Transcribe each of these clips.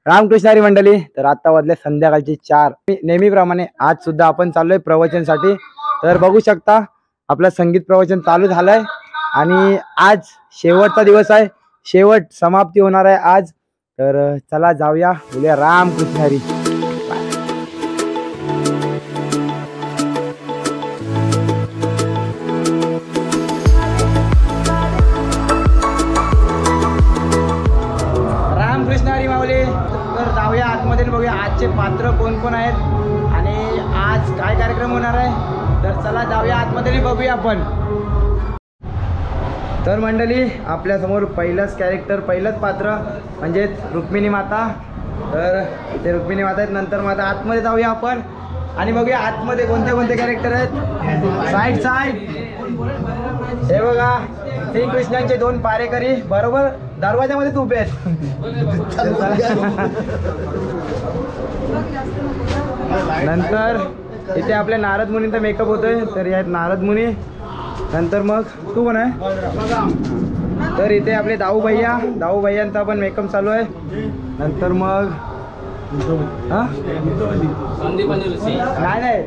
रामकृष्ण हरी मंडळी, तर आता वाजले संध्याकाळची 4। नेहमीप्रमाणे आज सुद्धा आपण चाललोय प्रवचनसाठी। तर बघू शकता आपलं संगीत प्रवचन चालू झालंय आणि आज शेवटचा दिवस आहे, शेवट समाप्ती होणार आहे आज। तर चला जाऊया, बोलूया रामकृष्ण हरी। रामकृष्ण हरी माऊली। तर जाऊया आतमध्ये, बघूया आजचे पात्र कोण कोण आहेत आणि आज काय कार्यक्रम होणार आहे। तर चला जाऊया आतमध्ये, बघूया आपण। तर मंडळी आपल्या समोर पहिलंच कॅरेक्टर, पहिलंच पात्र म्हणजे रुक्मिणी माता। तर इथे रुक्मिणी माता आहेत, नंतर माता आतमध्ये जाऊया आपण आणि बघूया आतमध्ये कोणते कोणते कॅरेक्टर आहेत। साईड साईड हे बघा, श्रीकृष्णांचे 2 पारेकरी बरोबर दरवाजामध्ये उभे आहेत। नंतर इथे आपल्या नारद मुनींचा मेकअप होतोय, तर यात नारद मुनी। नंतर मग तू कोण आहे? तर इथे आपले दाऊ भैयांचा पण मेकअप चालू आहे। नंतर मग नाही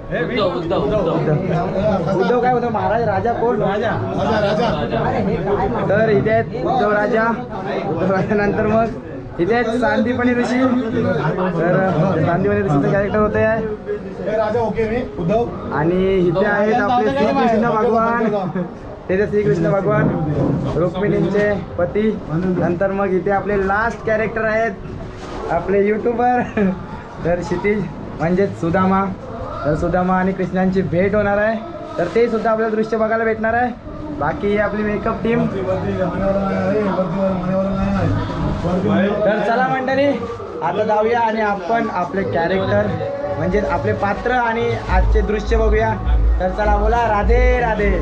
उद्धव काय होतं, महाराज राजा कोण? राजा। तर इथे आहेत उद्धव राजा। नंतर मग इथे आहेत सांदीपनी ऋषी। तर सांदीपनी ऋषीचं कॅरेक्टर होते आहे। आणि इथे आहेत आपले श्रीकृष्ण भगवान, ते श्रीकृष्ण भगवान रुक्मिणींचे पती। नंतर मग इथे आपले लास्ट कॅरेक्टर आहेत आपले यूट्यूबर, तर क्षितिज म्हणजेच सुदामा। तर सुदामा आणि कृष्णांची भेट होणार आहे, तर ते सुद्धा आपल्याला दृश्य बघायला भेटणार आहे। बाकी ही आपली मेकअप टीम। तर चला मंडळी आता जाऊया आणि आपण आपले कॅरेक्टर म्हणजे आपले पात्र आणि आजचे दृश्य बघूया। तर चला, बोला राधे राधे।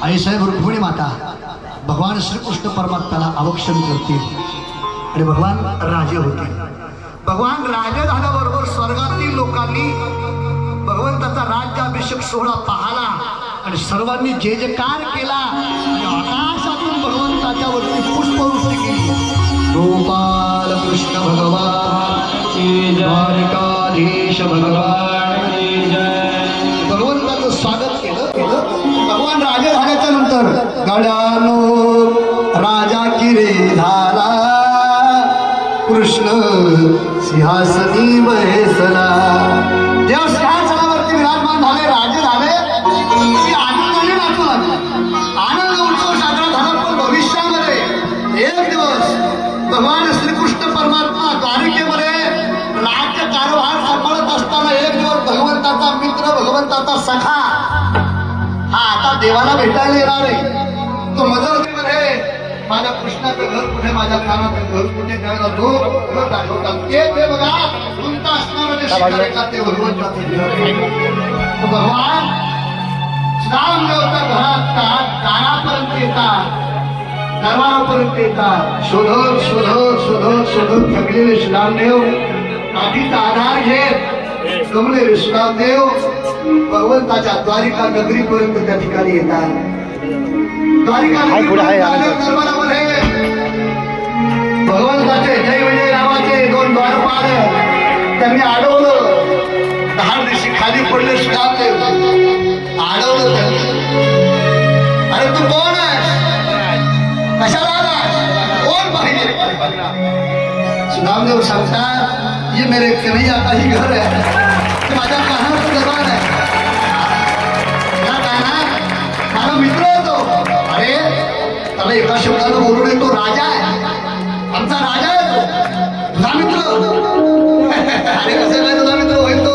आई साहेब रुक्मिणी माता भगवान श्रीकृष्ण परमात्म्याला अवक्षण करतील आणि भगवान राजे होतील। भगवान राजे झाल्याबरोबर स्वर्गातील लोकांनी भगवंताचा राज्याभिषेक सोहळा पाहला आणि सर्वांनी जय जयकार केला आणि आकाशातून भगवंताच्या वरती पुष्पवृष्टी केली। गोपाल कृष्ण भगवान की द्वारकाधीश भगवान की जय। भगवंताचं स्वागत केलं। भगवान राजा झाल्याच्या नंतर गड्यानो राजा किरे झाला, कृष्ण सिंहासनी बसला। जेव्हा सिंहासनावरती विराजमान झाले, राजे झाले, की आनंदाने नाचू लागले। आनंद उत्सव साजरा झाला। पण भविष्यामध्ये एक दिवस भगवान श्रीकृष्ण परमात्मा द्वारिकेमध्ये राज्य कारभार सांभाळत असताना एक दिवस भगवंताचा मित्र, भगवंताचा सखा हा आता देवाला भेटायला येणार आहे। तो मदरमध्ये माझ्या कृष्णाचं घर कुठे, माझ्या कानाचं घर कुठे, त्यावेळेला तो घर दाखवतात। ते बघा तुमचा असणारे शिकायला ते भगवंताचं घर आहे। भगवान श्रामदेवच्या घरात दारापर्यंत येतात, दरबारापर्यंत येतात। शोधत शोधत शोधत शोधत थकलेले श्रामदेव काठीचा आधार घेत गमले विश्रामदेव भगवंताच्या द्वारिका नगरीपर्यंत त्या ठिकाणी येतात। द्वारिका दरबारामध्ये भगवंताचे जय विजय नावाचे 2 द्वारपाल त्यांनी अडवलं। 10 दिवशी खाली पडले श्रामदेव, अडवलं त्यांनी। अरे तू कोण आहेस, कशाला आला, कोण पाहिजे? सुदामदेव सांगतात ये मेरे कन्हैया का ही घर है, माझ्या कानाचं दरबार आहे. माझा मित्र होतो. अरे त्याला एका शब्दानं बोलून येतो राजा आहे, आमचा राजा आहे तो, तुझा मित्र. अरे कसं काय तुझा मित्र होईल तू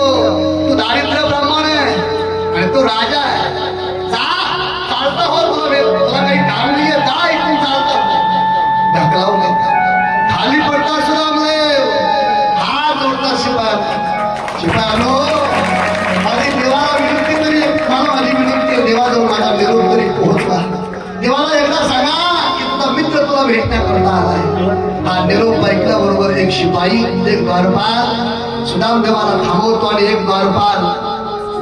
दारिद्र्य ब्राह्मण आहे आणि तो राजा आहे. जा चालता हो, तुला काही काम नाहीये, जा इथून चालता. ढकलावून खाली पडता सुदामदेव, हात जोडता शिपायानो, माझी देवाला विनंती तरी, मला माझी विनंती आहे, देवाजवळ माझा निरोप तरी पोहोचला. देवाला एकदा सांगा की तुझा मित्र तुला भेटण्याकरता आलाय. हा निरोप ऐकल्याबरोबर एक शिपाई, एक द्वारपाल सुदामदेवाला थांबवतो आणि एक द्वारपाल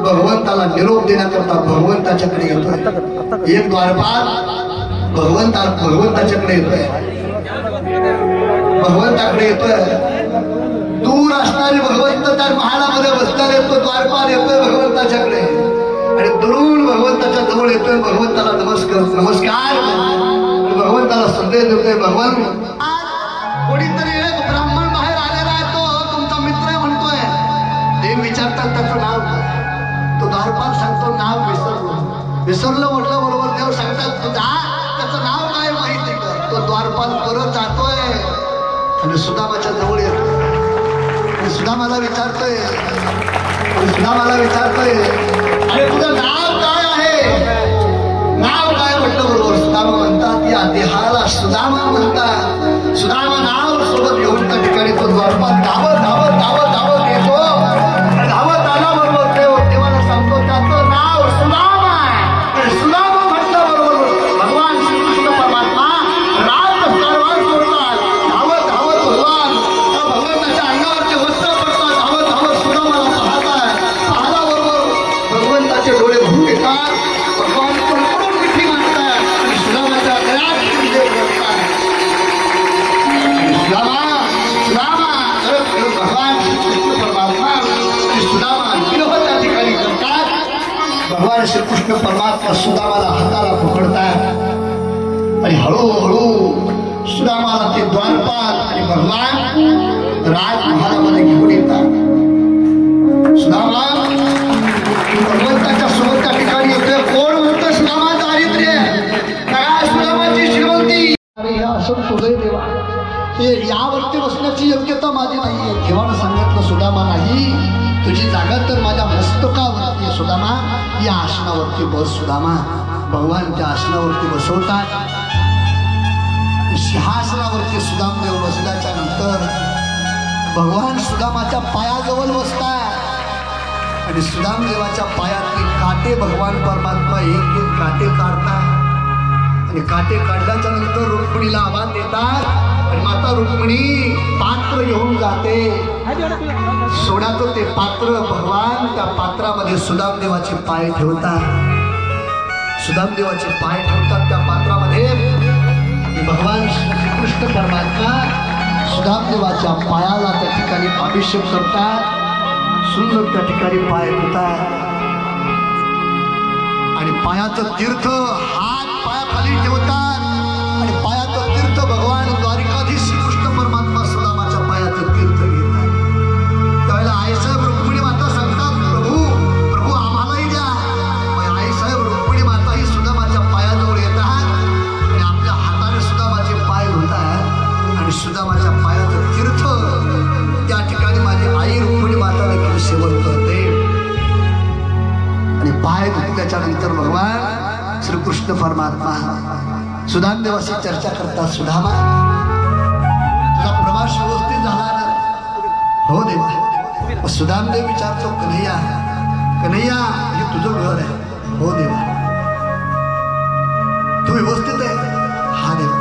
भगवंताला निरोप देण्याकरता भगवंताच्याकडे येतोय. एक द्वारपाल भगवंताच्याकडे येतोय, भगवंताकडे येतोय. दूर असणारे भगवंत त्या महालामध्ये बसणारे तो द्वारपाल येतोय भगवंताच्याकडे आणि दुरून भगवंताच्या जवळ येतोय. भगवंताला नमस्कार भगवंताला संदेश देतोय. भगवान कोणीतरी एक ब्राह्मण बाहेर आलेला आहे, तो तुमचा मित्र आहे म्हणतोय. देव विचारतात त्याचं नाव. तो द्वारपाल सांगतो नाव विसरलं म्हटलं बरोबर. देव सांगतात तुझा त्याचं नाव काय माहिती का. तो द्वारपाल परत जातोय आणि सुदामाच्या जवळ येतोय. सुदामाला विचारतोय अरे तुझं नाव काय आहे, नाव काय म्हटलं बरोबर. सुदामा म्हणतात या देहाला सुदामा म्हणतात. सुदामा नाव सोबत घेऊन त्या ठिकाणी तो द्वारपाल धावत येतो. धावत आल्याबरोबर देवाला सांगतो त्याचं नाव सुदामा आहे. सुदामा म्हटलं बरोबर भगवान श्रीकृष्ण परमात्मा रात कारभार सोडतात. धावत भगवान भगवंताच्या अंगावरचे वस्त्र पडतात. धावत सुदामाला पाहल्याबरोबर भगवंताचे डोळे भरून येतात. भगवान कडकडून मिठी मागतात आणि सुदामाच्या गळ्यात भगवान श्रीकृष्ण परमात्मा सुदामा विनोद त्या ठिकाणी करतात. भगवान श्रीकृष्ण परमात्मा सुदामाला हाताला पकडतात आणि हळूहळू सुदामाला ते द्वारपाल आणि भगवान राजमहालामध्ये घेऊन येतात. सुदामा भगवंताच्या सोबत त्या ठिकाणी येतोय. कोण म्हणतं सुदामा दारिद्र्य, काय सुदामाची श्रीमंती. अरे या असं तुझे देवा, यावरती बसण्याची योग्यता माझी नाहीये. देवानं सांगितलं सुदामा नाही, तुझी जागा तर माझ्या मस्तकावरती आहे. सुदामा या आसनावरती बस. सुदामा भगवान त्या आसनावरती बसवतात. सिंहासनावरती सुदामदेव बसल्याच्या नंतर भगवान सुदामाच्या पायाजवळ बसतात आणि सुदामदेवाच्या पायातले काटे भगवान परमात्मा एक एक काटे काढतात आणि काटे काढल्याच्या नंतर रुक्मिणीला आवाज देतात आणि माता रुक्मिणी पात्र घेऊन जाते. सोन्याचं ते पात्र भगवान त्या पात्रामध्ये सुदामदेवाचे पाय ठेवतात. सुदामदेवाचे पाय ठेवतात त्या पात्रामध्ये. भगवान श्रीकृष्ण परमात्मा सुदामदेवाच्या पायाला त्या ठिकाणी अभिषेक करतात. सुंदर त्या ठिकाणी पाय धुतात आणि पायाचं तीर्थ हात पायाखाली ठेवतात आणि पायाचं तीर्थ भगवान द्वारिकाधीश श्रीकृष्ण परमात्मा सुदामाच्या पायाचं तीर्थ घेतात. त्यावेळेला आईसाहेब रुक्मिणी माता सांगतात प्रभू आम्हालाही द्या. आईसाहेब रुक्मिणी माता ही सुदामाच्या पायाजवळ येतात आणि आपल्या हाताने सुदामाचे पाय धुतात आणि सुदामाच्या पायाचं तीर्थ त्या ठिकाणी माझी आई रुक्मिणी माता देखील सेवन करते. आणि पाय धुतल्याच्या नंतर भगवान श्रीकृष्ण परमात्मा सुदामदेवाशी चर्चा करतात. सुदामा तुझा प्रवास व्यवस्थित झाला ना. हो देवा. सुदामदेव विचारतो कन्हैया हे तुझं घर आहे. हो देवा. तू व्यवस्थित आहे. हा देवा.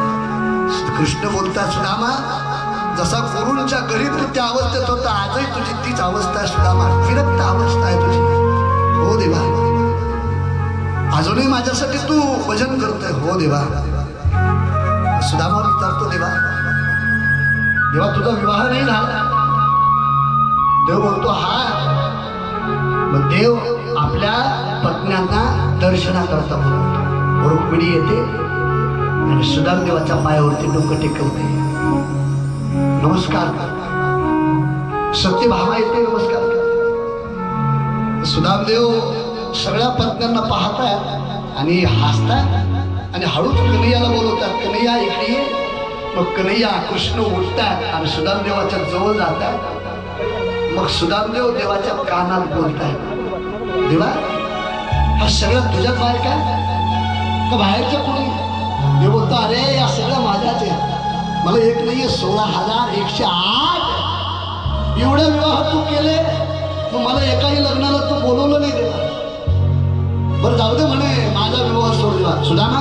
कृष्ण बोलता सुदामा जसा गुरूंच्या घरी तू त्या अवस्थेत होता आजही तुझी तीच अवस्था आहे. सुदामा फिरत अवस्था आहे तुझी. हो देवा. अजूनही माझ्यासाठी तू भजन करतोय. हो देवा. सुदामा विचारतो देवा तुझा विवाह नाही झाला. देव बोलतो हा. मग देव आपल्या पत्न्यांना दर्शनाकरता बोलतो. रुक्मिणी येते आणि सुदामदेवाच्या पायावरती डोकं टेकवते. नमस्कार सत्यभामा येते नमस्कार. सुदामदेव सगळ्या पत्न्यांना पाहतात आणि हसतात आणि हळूच कन्हैयाला बोलवतात, कन्हैया इकडे ये. मग कन्हैया कृष्ण उठतात आणि सुदामदेवाच्या जवळ जातात. मग सुदामदेव देवाच्या कानात बोलतात, देवा हा सगळं तुझ्याच बाहेर का बाहेरच्या कोणी? देव बोलतो, अरे या सगळ्या माझ्याच आहे. मला एक नाहीये 16,108 एवढे विवाह तू केले, मग मला एकाही लग्नाला तू बोलवलं नाही देवा. बरं जाऊ दे म्हणे, माझा विवाह सोड देवा. सुदामा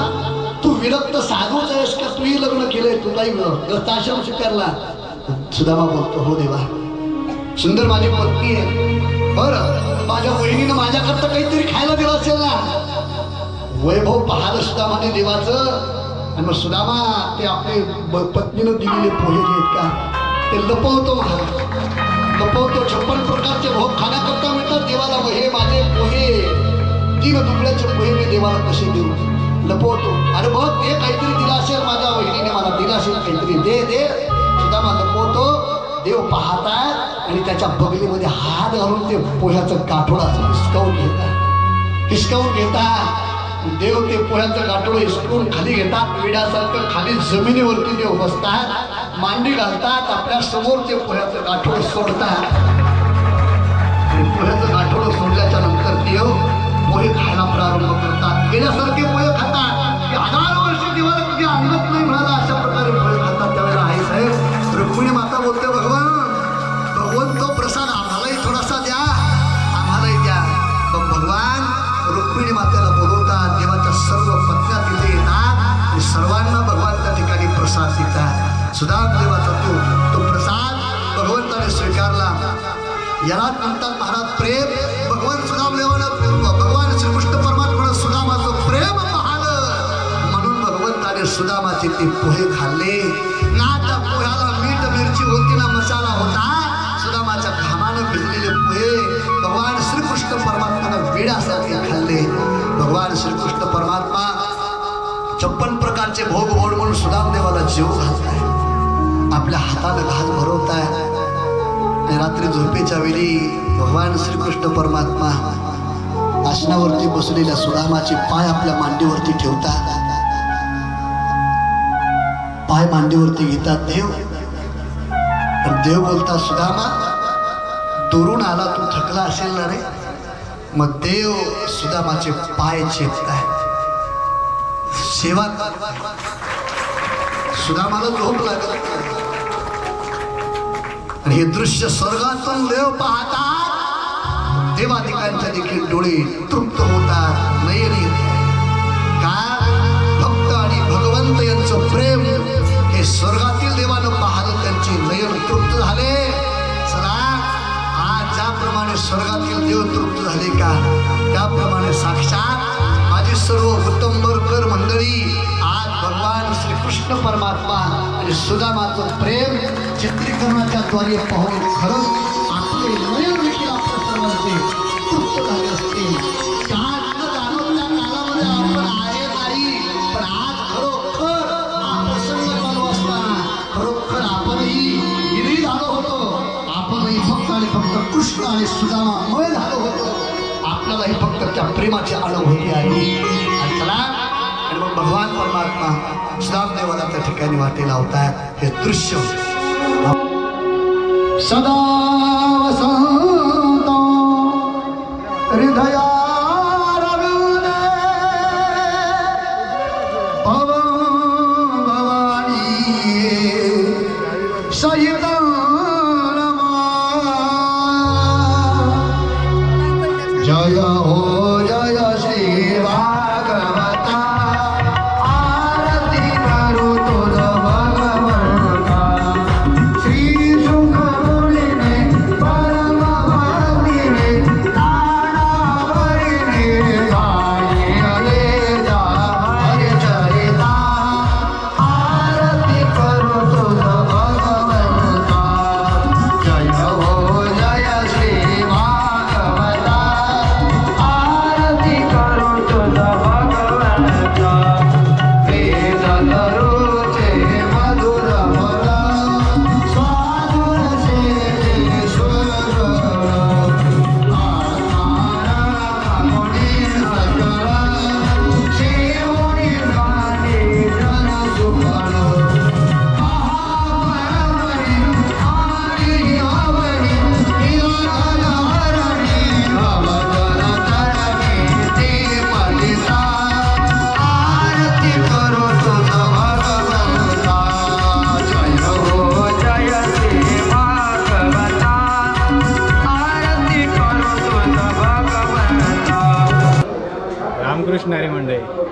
तू विरक्त साधूच आहेस का? तूही लग्न केलंय, तू काही ग्रस्ताश्रम स्वीकारला? सुदामा बोलतो, हो देवा, सुंदर माझी पत्नी आहे. बरं माझ्या बहिणीनं माझ्याकरता काहीतरी खायला दिलं असेल ना? वैभव पाहिलं सुदामाने देवाचं. आणि मग सुदामा ते आपले पत्नीनं दिलेले पोहे जे आहेत का ते लपवतो, लपवतो. 56 प्रकारचे भोग खाण्याकरता मिळतात देवाला. मग हे माझे पोहे 3 दुबळ्याचे पोहे मी देवाला कसे देऊ? लपवतो. अरे बघ ते काहीतरी दिलं असेल, माझ्या बहिणीने मला दिलं असेल काहीतरी, दे दे. सुदामा लपवतो. देव पाहतात आणि त्याच्या बगलीमध्ये हात घालून ते पोह्याचं गाठोडं हिसकावून घेतात. देव ते पोह्याचं गाठोडं हिसकून खाली घेतात. विड्यासारखं खाली जमिनीवरती देव बसतात, मांडी घालतात. आपल्या समोर ते पोह्याचं गाठोडं सोडतात. पोह्याचं गाठोडं सोडल्याच्या नंतर देव पोहे खायला प्रारंभ करतात. गेल्यासारखे पोहे खातात. 1000 वर्ष देवाला कधी अंगत नाही मिळाला अशा प्रकारे पोहे खातात. त्यावेळेला आई साहेब रुक्मिणी माता बोलते, भगवान तो प्रसाद आम्हालाही थोडासा द्या, आम्हालाही द्या. मग भगवान रुक्मिणी मातेला बोलवतात. देवाच्या सर्व पत्न्या तिथे येतात आणि सर्वांना भगवान त्या ठिकाणी प्रसाद देतात. सुदामदेवाचा तो प्रसाद भगवंताने स्वीकारला. याला म्हणतात महाराज प्रेम. भगवान सुदामदेवानं भगवान श्रीकृष्ण परमात्म्यानं सुदामाचं प्रेम पाहिलं म्हणून भगवंताने सुदामाचे ते पोहे खाल्ले. ना त्या पोह्याला मीठ मिरची होती ना मसाला होता. सुदामाच्या घामानं भिजलेले पोहे भगवान श्रीकृष्ण परमात्म्यानं विड्यासारखे खाल्ले. भगवान श्रीकृष्ण परमात्मा 56 प्रकारचे भोग भोग म्हणून सुदामदेवाला जीव घालताय. आपल्या हाताला घास भरवताय. आणि रात्री झोपेच्या वेळी भगवान श्रीकृष्ण परमात्मा आसनावरती बसलेल्या सुदामाचे पाय आपल्या मांडीवरती ठेवतात. पाय मांडीवरती घेतात देव. देव बोलता, सुदामा दुरून आला, तू थकला असेल ना रे. मग देव सुदामाचे पाय चेपताय, सेवा. सुदामाला झोप लागत आणि हे दृश्य स्वर्गातून देव पाहतात. देवादिकांच्या देखील डोळे तृप्त होतात, नयन येते. का भक्त आणि भगवंत यांचं प्रेम हे स्वर्गातील देवानं पाहलं, त्यांचे नयन तृप्त झाले. चला आज ज्याप्रमाणे स्वर्गातील देव तृप्त झाले का त्याप्रमाणे साक्षात माझी सर्व उत्तमकर मंडळी आज भगवान श्रीकृष्ण परमात्मा आणि सुदामाचं प्रेम चित्रीकरणाच्या द्वारे पाहून खरंच आपले नयन देखील आपल्या सर्वांचे तृप्त झाले असते. आपण आहे नाही, पण आज खरोखर हा प्रसंग चालू असताना खरोखर आपणही विलीन झालो होतो. आपणही फक्त आणि फक्त कृष्ण आणि सुदामामय झालो होतो. आपल्यालाही फक्त त्या प्रेमाची आळव होती आहे. आणि चला आणि मग भगवान परमात्मा सुदामदेवाला त्या ठिकाणी वाटे लावतात. हे दृश्य सदा वसंत हृदया जय हो जय श्री भागवता आरती करू तुझ भगवंता श्री सुख मुनी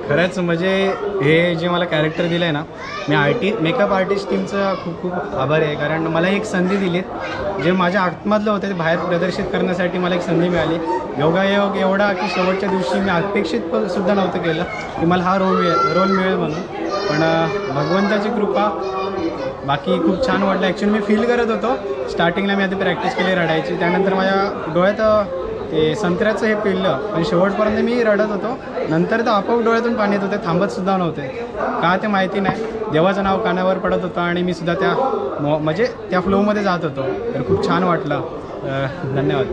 खरंच म्हणजे हे जे मला कॅरेक्टर दिलं आहे ना, मी मेकअप आर्टिस्ट टीमचं खूप खूप आभारी आहे. कारण मला एक संधी दिली, जे माझ्या आतमधलं होतं ते बाहेर प्रदर्शित करण्यासाठी मला एक संधी मिळाली. योगायोग एवढा की शेवटच्या दिवशी मी अपेक्षित सुद्धा नव्हतं केलं की मला हा रोल मिळेल म्हणून. पण भगवंताची कृपा. बाकी खूप छान वाटलं. ॲक्च्युली मी फील करत होतो. स्टार्टिंगला मी आधी प्रॅक्टिस केली रडायची, त्यानंतर माझ्या डोळ्यात ते संत्र्याचं हे पिळलं, पण शेवटपर्यंत मी रडत होतो. नंतर तर आपोआप डोळ्यातून पाणी येत होते, थांबतसुद्धा नव्हते. का ते माहिती नाही. देवाचं नाव कानावर पडत होतं आणि मी सुद्धा त्या फ्लोमध्ये जात होतो. तर खूप छान वाटलं. धन्यवाद.